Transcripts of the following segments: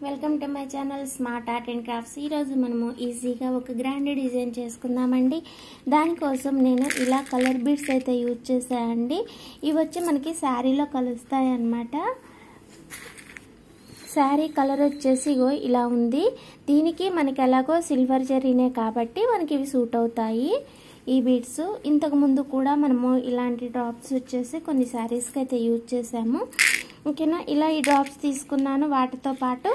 Welcome to my channel smart art and crafts. ఈరోజు మనము ఈజీగా ఒక గ్రాండ్ డిజైన్ చేసుకుందామండి. దానికోసం నేను ఇలా కలర్ బీడ్స్ అయితే యూజ్ చేశానండి. ఇవి వచ్చి మనకి శారీలో కలుస్తాయి అన్నమాట. శారీ కలర్ వచ్చేసి ఇలా ఉంది. దీనికి మనకి ఎలాగో సిల్వర్ జరీనే కాబట్టి మనకి ఇవి సూట్ అవుతాయి ఈ బీడ్స్. ఇంతకుముందు కూడా మనము ఇలాంటి డ్రాప్స్ వచ్చేసి కొన్ని శారీస్కి అయితే యూజ్ చేసాము. ఓకేనా, ఇలా ఈ డ్రాప్స్ తీసుకున్నాను, వాటితో పాటు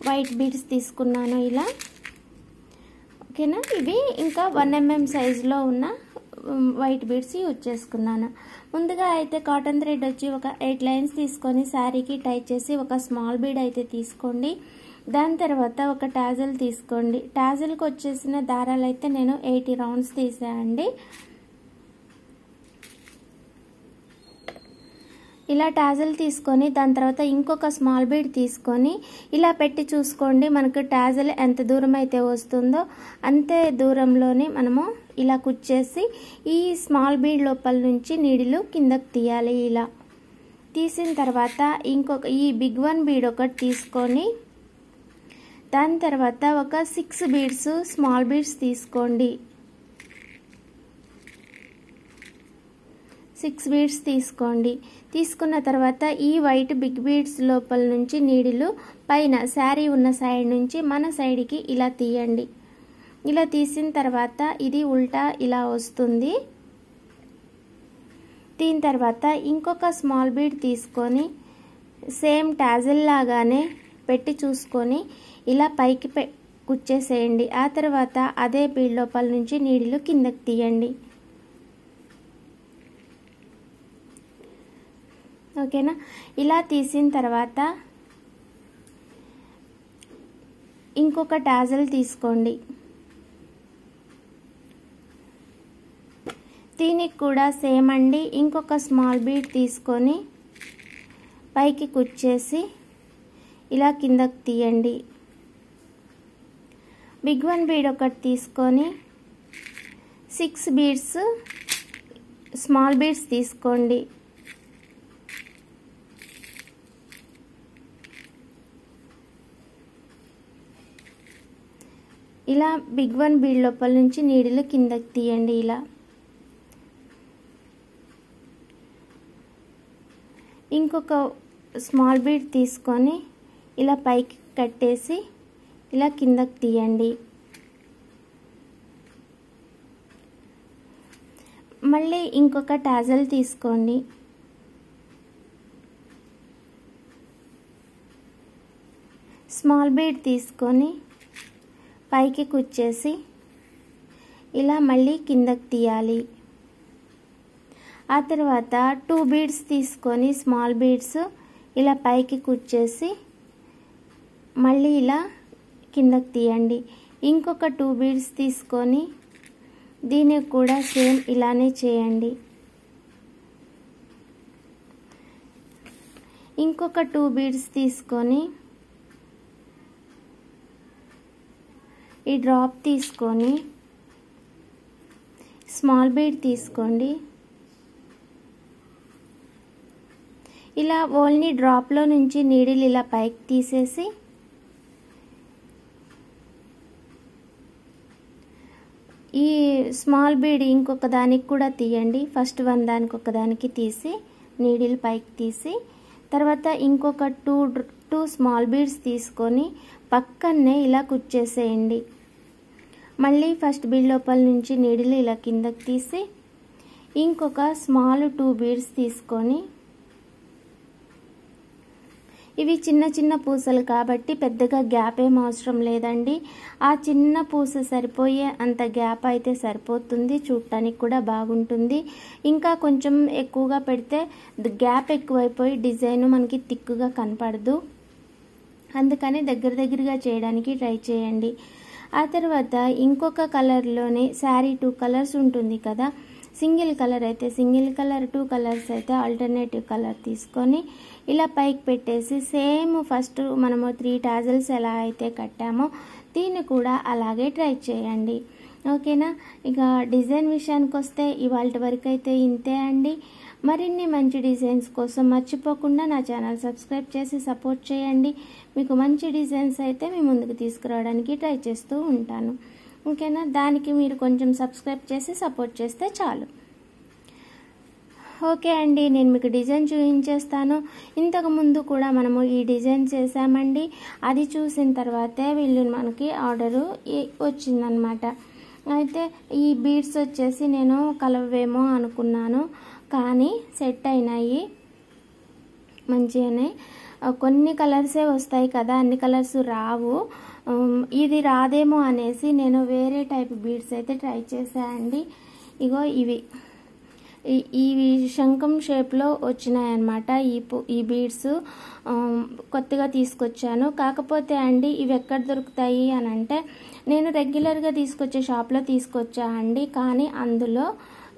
వైట్ బీడ్స్ తీసుకున్నాను ఇలా. ఓకేనా, ఇవి ఇంకా 1 mm సైజులో ఉన్న వైట్ బీడ్స్ యూజ్ చేసుకున్నాను. ముందుగా అయితే కాటన్ థ్రెడ్ వచ్చి ఒక 8 లైన్స్ తీసుకొని శారీకి టై చేసి ఒక స్మాల్ బీడ్ అయితే తీసుకోండి. దాని తర్వాత ఒక టాజల్ తీసుకోండి. టాజల్కి వచ్చేసిన దారాలు అయితే నేను 80 రౌండ్స్ తీసానండి. ఇలా టాజల్ తీసుకొని దాని తర్వాత ఇంకొక స్మాల్ బీడ్ తీసుకొని ఇలా పెట్టి చూసుకోండి. మనకు టాజల్ ఎంత దూరం అయితే వస్తుందో అంతే దూరంలోనే మనము ఇలా కుచ్చేసి ఈ స్మాల్ బీడ్ లోపల నుంచి నీడిలు కిందకు తీయాలి. ఇలా తీసిన తర్వాత ఇంకొక ఈ బిగ్ 1 బీడ్ ఒకటి తీసుకొని దాని తర్వాత ఒక 6 బీడ్స్ స్మాల్ బీడ్స్ తీసుకోండి. 6 బీడ్స్ తీసుకోండి. తీసుకున్న తర్వాత ఈ వైట్ బిగ్ బీడ్స్ లోపల నుంచి నీడిలు పైన శారీ ఉన్న సైడ్ నుంచి మన సైడ్కి ఇలా తీయండి. ఇలా తీసిన తర్వాత ఇది ఉల్టా ఇలా వస్తుంది. దీని తర్వాత ఇంకొక స్మాల్ బీడ్ తీసుకొని సేమ్ టాజల్ లాగానే పెట్టి చూసుకొని ఇలా పైకి కుచ్చేసేయండి. ఆ తర్వాత అదే బీడ్ లోపల నుంచి నీడిలు కిందకి తీయండి. ఓకేనా, ఇలా తీసిన తర్వాత ఇంకొక టాజల్ తీసుకోండి. దీనికి కూడా సేమ్ అండి. ఇంకొక స్మాల్ బీడ్ తీసుకొని పైకి కుచ్చేసి ఇలా కిందకి తీయండి. బిగ్ 1 బీడ్ ఒకటి తీసుకొని 6 బీడ్స్ స్మాల్ బీడ్స్ తీసుకోండి. ఇలా బిగ్ 1 బీడ్ లోపల నుంచి నీడిలు కిందకి తీయండి. ఇలా ఇంకొక స్మాల్ బీడ్ తీసుకొని ఇలా పైకి కట్టేసి ఇలా కిందకి తీయండి. మళ్ళీ ఇంకొక టాజల్ తీసుకోండి. స్మాల్ బీడ్ తీసుకొని పైకి కుచ్చేసి ఇలా మళ్ళీ కిందకి తీయాలి. ఆ తర్వాత 2 బీడ్స్ తీసుకొని స్మాల్ బీడ్స్ ఇలా పైకి కుచ్చేసి మళ్ళీ ఇలా కిందకి తీయండి. ఇంకొక 2 బీడ్స్ తీసుకొని దీనికి కూడా సేమ్ ఇలానే చేయండి. ఇంకొక 2 బీడ్స్ తీసుకొని ఈ డ్రాప్ తీసుకొని స్మాల్ బీడ్ తీసుకోండి. ఇలా ఓన్లీ డ్రాప్లో నుంచి నీడిల్ ఇలా పైకి తీసేసి ఈ స్మాల్ బీడ్ ఇంకొక దానికి కూడా తీయండి. ఫస్ట్ 1 దానికి ఒక దానికి తీసి నీడిల్ పైకి తీసి తర్వాత ఇంకొక 2 స్మాల్ బీడ్స్ తీసుకొని పక్కనే ఇలా కుచ్చేసేయండి. మళ్ళీ ఫస్ట్ బీడ్ లోపల నుంచి నీడిల్ ఇలా కిందకి తీసి ఇంకొక స్మాల్ 2 బీడ్స్ తీసుకొని ఇవి చిన్న చిన్న పూసలు కాబట్టి పెద్దగా గ్యాప్ ఏం అవసరం లేదండి. ఆ చిన్న పూస సరిపోయే అంత గ్యాప్ అయితే సరిపోతుంది. చూడటానికి కూడా బాగుంటుంది. ఇంకా కొంచెం ఎక్కువగా పెడితే గ్యాప్ ఎక్కువైపోయి డిజైన్ మనకి థిక్గా కనపడదు. అందుకని దగ్గరగా చేయడానికి ట్రై చేయండి. ఆ తర్వాత ఇంకొక కలర్లోనే శారీ 2 కలర్స్ ఉంటుంది కదా, సింగిల్ కలర్ అయితే సింగిల్ కలర్, 2 కలర్స్ అయితే ఆల్టర్నేటివ్ కలర్ తీసుకొని ఇలా పైకి పెట్టేసి సేమ్ ఫస్ట్ మనము 3 టాజల్స్ ఎలా అయితే కట్టామో దీన్ని కూడా అలాగే ట్రై చేయండి. ఓకేనా, ఇక డిజైన్ విషయానికి వస్తే ఇవాళ వరకు అయితే ఇంతే అండి. మరిన్ని మంచి డిజైన్స్ కోసం మర్చిపోకుండా నా ఛానల్ సబ్స్క్రైబ్ చేసి సపోర్ట్ చేయండి. మీకు మంచి డిజైన్స్ అయితే మీ ముందుకు తీసుకురావడానికి ట్రై చేస్తూ ఉంటాను. ఓకేనా? దానికి మీరు కొంచెం సబ్స్క్రైబ్ చేసి సపోర్ట్ చేస్తే చాలు. ఓకే అండి, నేను మీకు డిజైన్ చూపించేస్తాను. ఇంతకుముందు కూడా మనము ఈ డిజైన్ చేసామండి. అది చూసిన తర్వాతే మనకి ఆర్డరు వచ్చిందనమాట. అయితే ఈ బీడ్స్ వచ్చేసి నేను కలవేమో అనుకున్నాను, కానీ సెట్ అయినాయి మంచిగానే. కొన్ని కలర్సే వస్తాయి కదా, అన్ని కలర్స్ రావు. ఇది రాదేమో అనేసి నేను వేరే టైప్ బీడ్స్ అయితే ట్రై చేశానండి. ఇగో ఇవి శంఖం షేప్లో వచ్చినాయన్నమాట. ఈ బీడ్స్ కొత్తగా తీసుకొచ్చాను. కాకపోతే అండి ఇవి ఎక్కడ దొరుకుతాయి అని అంటే, నేను రెగ్యులర్గా తీసుకొచ్చే షాప్లో తీసుకొచ్చా అండి. కానీ అందులో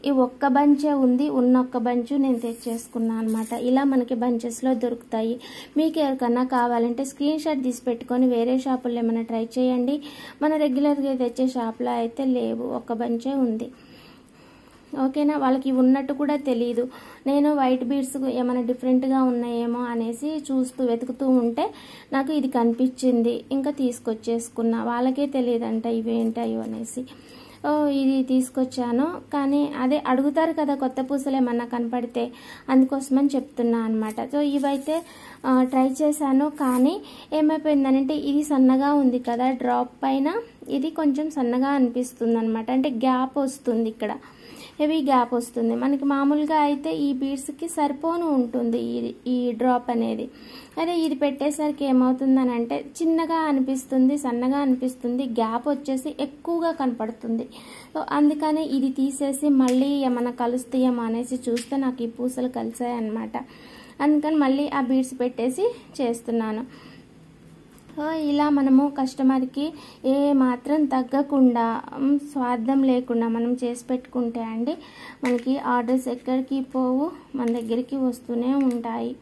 ఈ ఒక్క బంచే ఉంది, ఒక్క బంచు నేను తెచ్చేసుకున్నాను అనమాట. ఇలా మనకి బంచెస్లో దొరుకుతాయి. మీకు ఎవరికన్నా కావాలంటే స్క్రీన్ షాట్ తీసి పెట్టుకొని వేరే షాపుల్లో ఏమైనా ట్రై చేయండి. మన రెగ్యులర్గా తెచ్చే షాప్లో అయితే లేవు, ఒక్క బంచే ఉంది. ఓకేనా? వాళ్ళకి ఉన్నట్టు కూడా తెలియదు. నేను వైట్ బీడ్స్ ఏమైనా డిఫరెంట్గా ఉన్నాయేమో అనేసి వెతుకుతూ ఉంటే నాకు ఇది కనిపించింది. ఇంకా తీసుకొచ్చేసుకున్నా. వాళ్ళకే తెలియదంట ఇవేంటాయో అనేసి. ఇది తీసుకొచ్చాను. కానీ అదే అడుగుతారు కదా కొత్త పూసలు ఏమన్నా కనపడితే, అందుకోసమని చెప్తున్నా అనమాట. సో ఇవైతే ట్రై చేశాను. కానీ ఏమైపోయిందనంటే ఇది సన్నగా ఉంది కదా, డ్రాప్ పైన ఇది కొంచెం సన్నగా అనిపిస్తుంది అనమాట. అంటే గ్యాప్ వస్తుంది, ఇక్కడ హెవీ గ్యాప్ వస్తుంది. మనకి మామూలుగా అయితే ఈ బీడ్స్కి సరిపోను ఉంటుంది ఈ డ్రాప్ అనేది. అదే ఇది పెట్టేసరికి ఏమవుతుందని అంటే చిన్నగా అనిపిస్తుంది, సన్నగా అనిపిస్తుంది, గ్యాప్ వచ్చేసి ఎక్కువగా కనపడుతుంది. సో అందుకని ఇది తీసేసి మళ్ళీ ఏమైనా కలుస్తాయేమో అనేసి చూస్తే నాకు ఈ పూసలు కలిసాయి అన్నమాట. అందుకని మళ్ళీ ఆ బీడ్స్ పెట్టేసి చేస్తున్నాను. ఇలా మనము కస్టమర్కి ఏ మాత్రం తగ్గకుండా, స్వార్థం లేకుండా మనం చేసి పెట్టుకుంటే అండి మనకి ఆర్డర్స్ ఎక్కడికి పోవు, మన దగ్గరికి వస్తూనే ఉంటాయి.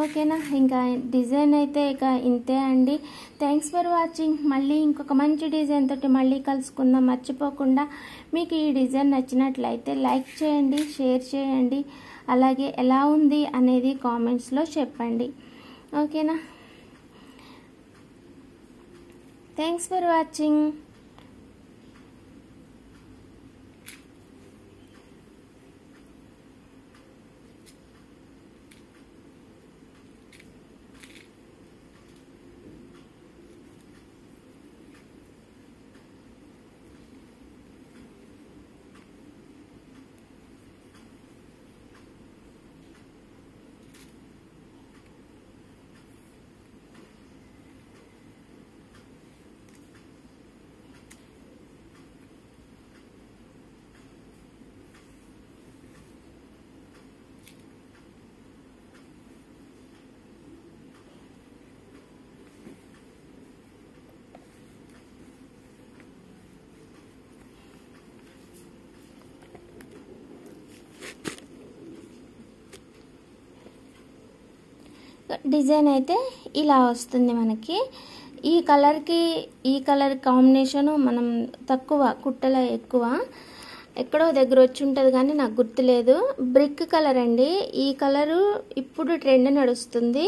ఓకేనా? ఇంకా డిజైన్ అయితే ఇక ఇంతే అండి. Thanks for watching. మళ్ళీ ఇంకొక మంచి డిజైన్ తోటి మళ్ళీ కలుసుకుందాం. మర్చిపోకుండా మీకు ఈ డిజైన్ నచ్చినట్లయితే లైక్ చేయండి, షేర్ చేయండి. అలాగే ఎలా ఉంది అనేది కామెంట్స్లో చెప్పండి. ఓకేనా? Thanks for watching. డిజైన్ అయితే ఇలా వస్తుంది మనకి. ఈ కలర్ కాంబినేషను మనం తక్కువ, కుట్టల ఎక్కువ, ఎక్కడో దగ్గర వచ్చి ఉంటుంది కానీ నాకు గుర్తులేదు. బ్రిక్ కలర్ అండి. ఈ కలరు ఇప్పుడు ట్రెండ్ నడుస్తుంది.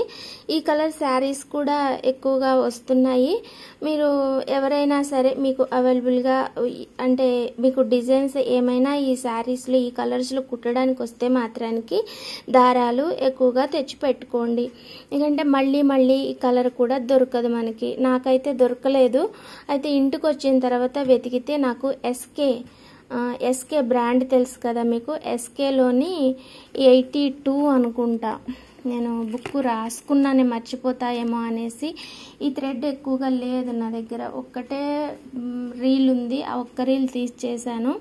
ఈ కలర్ శారీస్ కూడా ఎక్కువగా వస్తున్నాయి. మీరు ఎవరైనా సరే మీకు అవైలబుల్గా అంటే మీకు డిజైన్స్ ఏమైనా ఈ శారీస్లో ఈ కలర్స్లో కుట్టడానికి వస్తే మాత్రానికి దారాలు ఎక్కువగా తెచ్చి పెట్టుకోండి. ఎందుకంటే మళ్ళీ ఈ కలర్ కూడా దొరకదు మనకి. నాకైతే దొరకలేదు. అయితే ఇంటికి వచ్చిన తర్వాత వెతికితే నాకు ఎస్కే బ్రాండ్ తెలుసు కదా మీకు, ఎస్కేలోని 82 అనుకుంటా. నేను బుక్ రాసుకున్నానే మర్చిపోతాయేమో అనేసి. ఈ థ్రెడ్ ఎక్కువగా లేదు నా దగ్గర, ఒక్కటే రీల్ ఉంది. ఆ ఒక్క రీల్ తీసేసాను.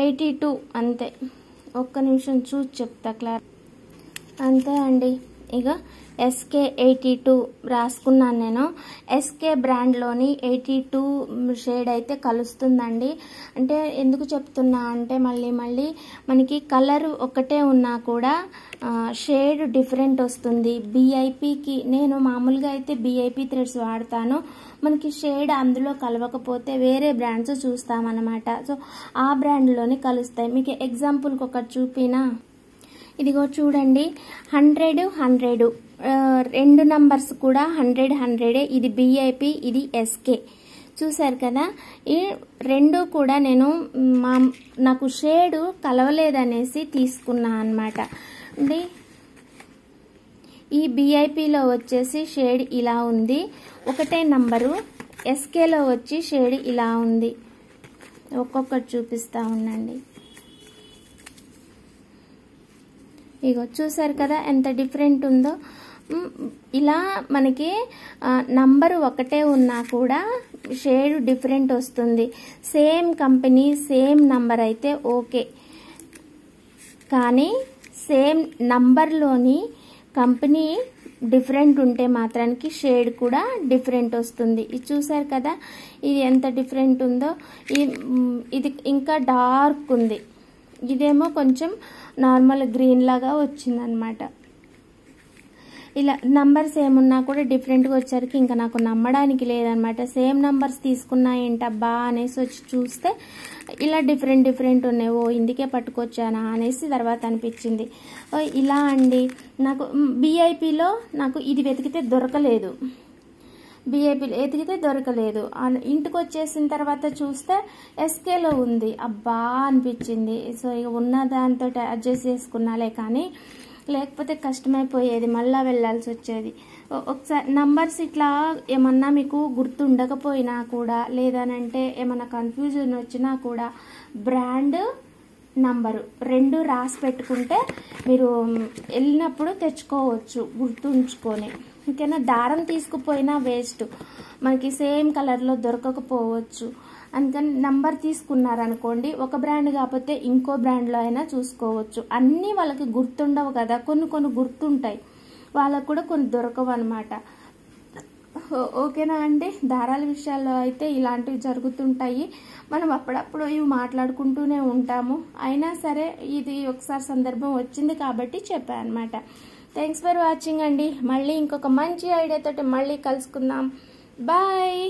82 అంతే. ఒక్క నిమిషం చూసి చెప్తా క్లార్. అంతే అండి. ఇక SK82 రాసుకున్నాను నేను. ఎస్కే బ్రాండ్లోని 82 షేడ్ అయితే కలుస్తుందండి. అంటే ఎందుకు చెప్తున్నా అంటే మళ్ళీ మనకి కలర్ ఒకటే ఉన్నా కూడా షేడ్ డిఫరెంట్ వస్తుంది. BIPకి నేను మామూలుగా అయితే BIP థ్రెడ్స్ వాడతాను. మనకి షేడ్ అందులో కలవకపోతే వేరే బ్రాండ్స్ చూస్తామన్నమాట. సో ఆ బ్రాండ్లోనే కలుస్తాయి. మీకు ఎగ్జాంపుల్కి ఒకటి చూపినా, ఇదిగో చూడండి 100 100 రెండు నంబర్స్ కూడా 100 100. ఇది బిఐపి, ఇది ఎస్కే. చూసారు కదా, ఈ రెండు కూడా నేను నాకు షేడు కలవలేదనేసి తీసుకున్నా అన్నమాట అండి. ఈ బిఐపిలో వచ్చేసి షేడ్ ఇలా ఉంది, ఒకటే నంబరు. ఎస్కేలో వచ్చి షేడ్ ఇలా ఉంది. ఒక్కొక్కటి చూపిస్తా ఉండండి. ఇగో చూసారు కదా ఎంత డిఫరెంట్ ఉందో. ఇలా మనకి నంబరు ఒకటే ఉన్నా కూడా షేడ్ డిఫరెంట్ వస్తుంది. సేమ్ కంపెనీ సేమ్ నంబర్ అయితే ఓకే, కానీ సేమ్ నంబర్లోని కంపెనీ డిఫరెంట్ ఉంటే మాత్రానికి షేడ్ కూడా డిఫరెంట్ వస్తుంది. ఇది చూసారు కదా, ఇది ఎంత డిఫరెంట్ ఉందో. ఇది ఇంకా డార్క్ ఉంది, ఇదేమో కొంచెం నార్మల్ గ్రీన్ లాగా వచ్చిందనమాట. ఇలా నంబర్స్ ఏమున్నా కూడా డిఫరెంట్గా వచ్చేసరికి ఇంకా నాకు నమ్మడానికి లేదనమాట. సేమ్ నంబర్స్ తీసుకున్నా ఏంటబ్బా అనేసి వచ్చి చూస్తే ఇలా డిఫరెంట్ డిఫరెంట్ ఉన్నాయి. ఓ ఇందుకే పట్టుకొచ్చానా అనేసి తర్వాత అనిపించింది. ఇలా అండి, నాకు బిఐపిలో నాకు ఇది వెతికితే దొరకలేదు, బిఐపిలో వెతికితే దొరకలేదు. ఇంటికి వచ్చేసిన తర్వాత చూస్తే ఎస్కేలో ఉంది. అబ్బా అనిపించింది. సో ఇక ఉన్న దాంతో అడ్జస్ట్ చేసుకున్నాలే, కానీ లేకపోతే కష్టమైపోయేది, మళ్ళీ వెళ్ళాల్సి వచ్చేది. ఒకసారి నంబర్స్ ఇట్లా ఏమన్నా మీకు గుర్తుండకపోయినా కూడా, లేదనంటే ఏమన్నా కన్ఫ్యూజన్ వచ్చినా కూడా బ్రాండ్ నంబరు రెండు రాసి పెట్టుకుంటే మీరు వెళ్ళినప్పుడు తెచ్చుకోవచ్చు గుర్తుంచుకొని. ఇంకైనా దారం తీసుకుపోయినా వేస్ట్, మనకి సేమ్ కలర్లో దొరకకపోవచ్చు. అందుకని నంబర్ తీసుకున్నారనుకోండి, ఒక బ్రాండ్ కాకపోతే ఇంకో బ్రాండ్లో అయినా చూసుకోవచ్చు. అన్నీ వాళ్ళకి గుర్తుండవు కదా, కొన్ని గుర్తుంటాయి, వాళ్ళకు కూడా కొన్ని దొరకవు అనమాట. ఓకేనా అండి. దారాల విషయాల్లో అయితే ఇలాంటివి జరుగుతుంటాయి. మనం అప్పుడప్పుడు ఇవి మాట్లాడుకుంటూనే ఉంటాము. అయినా సరే ఇది ఒకసారి సందర్భం వచ్చింది కాబట్టి చెప్పాను అనమాట. థ్యాంక్స్ ఫర్ వాచింగ్ అండి. మళ్ళీ ఇంకొక మంచి ఐడియాతోటి మళ్ళీ కలుసుకుందాం. బాయ్.